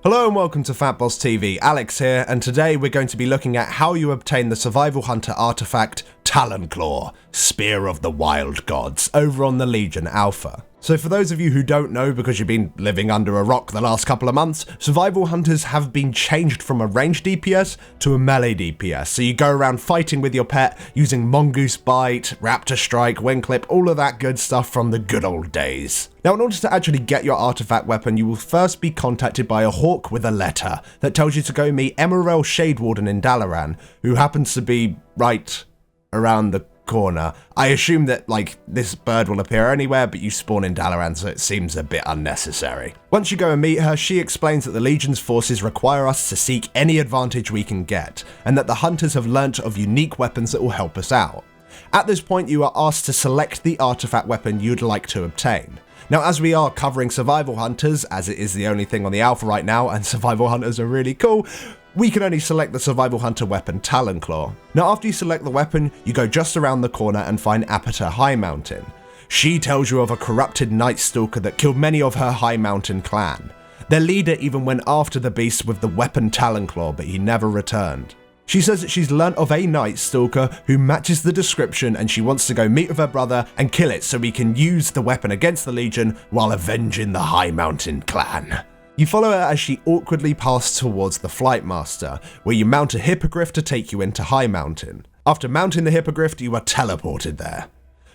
Hello and welcome to FatbossTV, Alex here, and today we're going to be looking at how you obtain the survival hunter artifact Talonclaw, Spear of the Wild Gods, over on the Legion Alpha. So for those of you who don't know because you've been living under a rock the last couple of months, survival hunters have been changed from a ranged DPS to a melee DPS. So you go around fighting with your pet using Mongoose Bite, Raptor Strike, Wing Clip, all of that good stuff from the good old days. Now in order to actually get your artifact weapon, you will first be contacted by a hawk with a letter that tells you to go meet Emerald Shadewarden in Dalaran, who happens to be right around the corner. I assume that this bird will appear anywhere, but you spawn in Dalaran, so it seems a bit unnecessary. Once you go and meet her, she explains that the Legion's forces require us to seek any advantage we can get, and that the hunters have learnt of unique weapons that will help us out. At this point, you are asked to select the artifact weapon you'd like to obtain. Now, as we are covering survival hunters, as it is the only thing on the alpha right now, and survival hunters are really cool, we can only select the survival hunter weapon Talonclaw. Now after you select the weapon, you go just around the corner and find Apata High Mountain. She tells you of a corrupted Night Stalker that killed many of her High Mountain clan. Their leader even went after the beast with the weapon Talonclaw, but he never returned. She says that she's learnt of a Night Stalker who matches the description, and she wants to go meet with her brother and kill it so we can use the weapon against the Legion while avenging the High Mountain clan. You follow her as she awkwardly passes towards the Flight Master, where you mount a hippogriff to take you into High Mountain. After mounting the hippogriff, you are teleported there.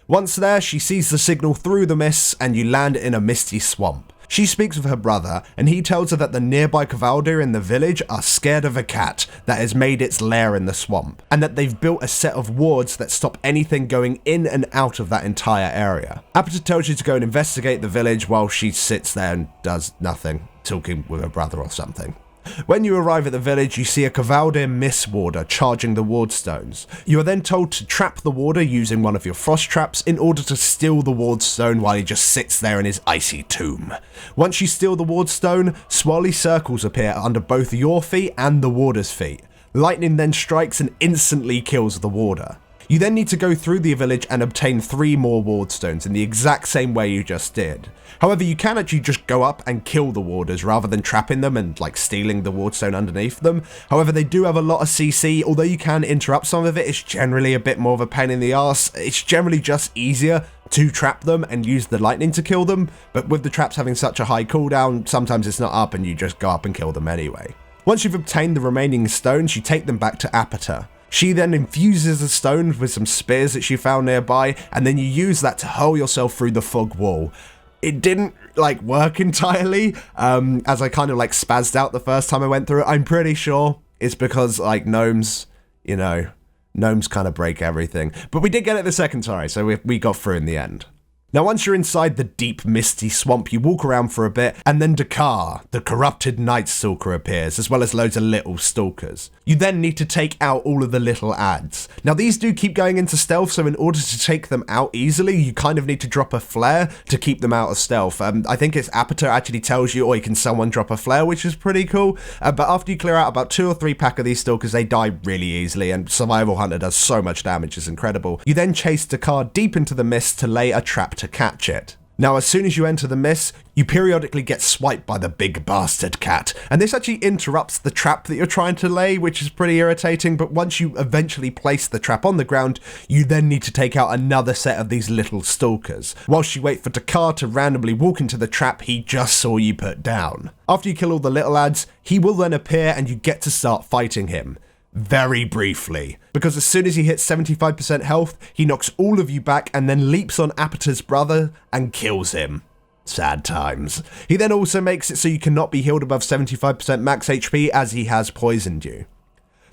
Once there, she sees the signal through the mists and you land in a misty swamp. She speaks with her brother, and he tells her that the nearby Cavaldir in the village are scared of a cat that has made its lair in the swamp, and that they've built a set of wards that stop anything going in and out of that entire area. Apata tells you to go and investigate the village while she sits there and does nothing, talking with her brother or something. When you arrive at the village, you see a Cavaldir Mist Warder charging the ward stones. You are then told to trap the warder using one of your frost traps in order to steal the ward stone while he just sits there in his icy tomb. Once you steal the ward stone, swirly circles appear under both your feet and the warder's feet. Lightning then strikes and instantly kills the warder. You then need to go through the village and obtain 3 more ward stones in the exact same way you just did. However, you can actually just go up and kill the warders rather than trapping them and stealing the ward stone underneath them. However, they do have a lot of CC, although you can interrupt some of it. It's generally a bit more of a pain in the arse. It's generally just easier to trap them and use the lightning to kill them, but with the traps having such a high cooldown, sometimes it's not up and you just go up and kill them anyway. Once you've obtained the remaining stones, you take them back to Apata. She then infuses the stones with some spears that she found nearby, and then you use that to hurl yourself through the fog wall. It didn't work entirely, as I kind of spazzed out the first time I went through it. I'm pretty sure it's because gnomes, gnomes kind of break everything. But we did get it the second try, so we got through in the end. Now once you're inside the deep misty swamp, you walk around for a bit, and then Dakar, the corrupted Night Stalker, appears, as well as loads of little stalkers. You then need to take out all of the little ads. Now these do keep going into stealth, so in order to take them out easily, you kind of need to drop a flare to keep them out of stealth. I think it's Apata actually tells you, or can someone drop a flare, which is pretty cool. But after you clear out about 2 or 3 pack of these stalkers, they die really easily, and Survival Hunter does so much damage, it's incredible. You then chase Dakar deep into the mist to lay a trap to catch it. Now as soon as you enter the mist, you periodically get swiped by the big bastard cat, and this actually interrupts the trap that you're trying to lay, which is pretty irritating. But once you eventually place the trap on the ground, you then need to take out another set of these little stalkers, whilst you wait for Dakar to randomly walk into the trap he just saw you put down. After you kill all the little ads, he will then appear and you get to start fighting him. Very briefly, because as soon as he hits 75% health, he knocks all of you back and then leaps on Apata's brother and kills him. Sad times. He then also makes it so you cannot be healed above 75% max HP as he has poisoned you.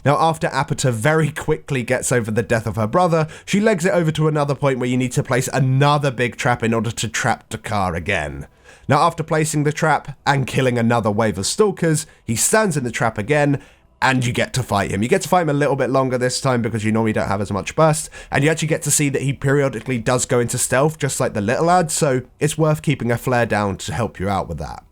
Now after Apata very quickly gets over the death of her brother, she legs it over to another point where you need to place another big trap in order to trap Dakar again. Now after placing the trap and killing another wave of stalkers, he stands in the trap again, and you get to fight him. You get to fight him a little bit longer this time because you normally don't have as much burst, and you actually get to see that he periodically does go into stealth just like the little lad, so it's worth keeping a flare down to help you out with that.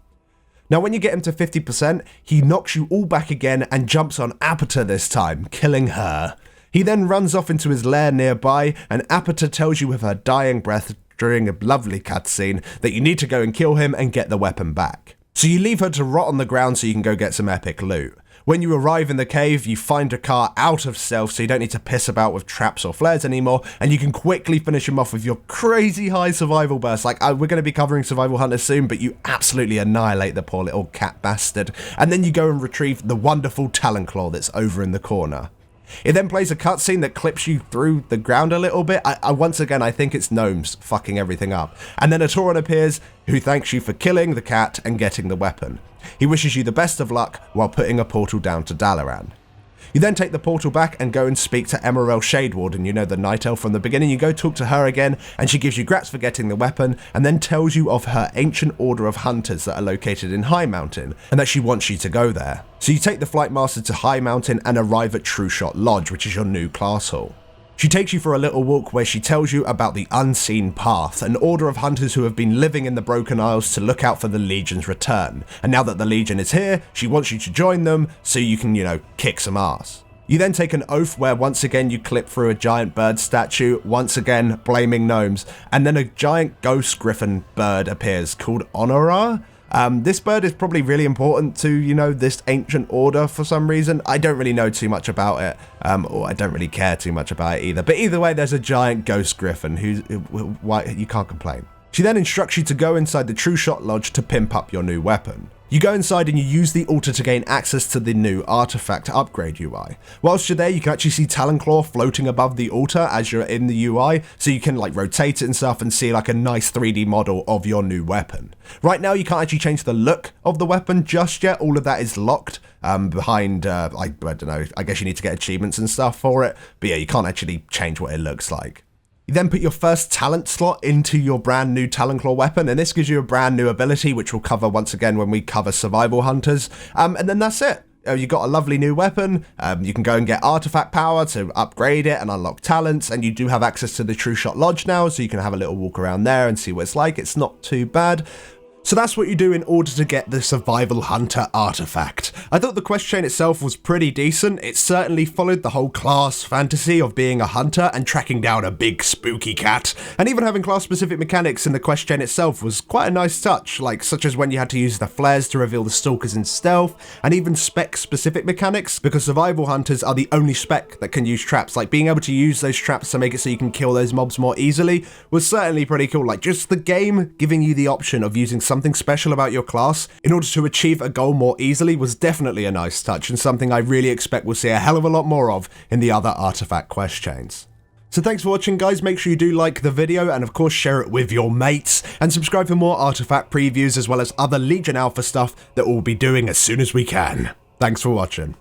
Now when you get him to 50%, he knocks you all back again and jumps on Apata this time, killing her. He then runs off into his lair nearby, and Apata tells you with her dying breath during a lovely cutscene that you need to go and kill him and get the weapon back. So you leave her to rot on the ground so you can go get some epic loot. When you arrive in the cave, you find a car out of stealth so you don't need to piss about with traps or flares anymore, and you can quickly finish him off with your crazy high survival burst. Like, we're going to be covering survival hunters soon, but you absolutely annihilate the poor little cat bastard. And then you go and retrieve the wonderful Talonclaw that's over in the corner. It then plays a cutscene that clips you through the ground a little bit. Once again, I think it's gnomes fucking everything up. And then a Tauren appears who thanks you for killing the cat and getting the weapon. He wishes you the best of luck while putting a portal down to Dalaran. You then take the portal back and go and speak to Emerald Shadewarden, you know, the night elf from the beginning. You go talk to her again, and she gives you grats for getting the weapon, and then tells you of her ancient order of hunters that are located in High Mountain, and that she wants you to go there. So you take the Flight Master to High Mountain and arrive at True Shot Lodge, which is your new class hall. She takes you for a little walk where she tells you about the Unseen Path, an order of hunters who have been living in the Broken Isles to look out for the Legion's return. And now that the Legion is here, she wants you to join them so you can, you know, kick some ass. You then take an oath where once again you clip through a giant bird statue, once again blaming gnomes, and then a giant ghost griffin bird appears called Honora. This bird is probably really important to, you know, this ancient order for some reason. I don't really know too much about it, or I don't really care too much about it either. But either way, there's a giant ghost griffin why you can't complain. She then instructs you to go inside the True Shot Lodge to pimp up your new weapon. You go inside and you use the altar to gain access to the new artifact upgrade UI. Whilst you're there, you can actually see Talonclaw floating above the altar as you're in the UI, so you can like rotate it and stuff and see like a nice 3D model of your new weapon. Right now, you can't actually change the look of the weapon just yet. All of that is locked behind, I don't know, I guess you need to get achievements and stuff for it. But yeah, you can't actually change what it looks like. You then put your first talent slot into your brand new Talonclaw weapon, and this gives you a brand new ability, which we'll cover once again when we cover survival hunters. And then that's it. You've got a lovely new weapon. You can go and get artifact power to upgrade it and unlock talents, and you do have access to the True Shot Lodge now, so you can have a little walk around there and see what it's like. It's not too bad. So that's what you do in order to get the Survival Hunter artifact. I thought the quest chain itself was pretty decent. It certainly followed the whole class fantasy of being a hunter and tracking down a big spooky cat. And even having class specific mechanics in the quest chain itself was quite a nice touch, like such as when you had to use the flares to reveal the stalkers in stealth, and even spec specific mechanics, because survival hunters are the only spec that can use traps. Like being able to use those traps to make it so you can kill those mobs more easily was certainly pretty cool. Like just the game giving you the option of using something special about your class in order to achieve a goal more easily was definitely a nice touch, and something I really expect we'll see a hell of a lot more of in the other artifact quest chains. So thanks for watching, guys. Make sure you do like the video and of course share it with your mates, and subscribe for more artifact previews as well as other Legion Alpha stuff that we'll be doing as soon as we can. Thanks for watching.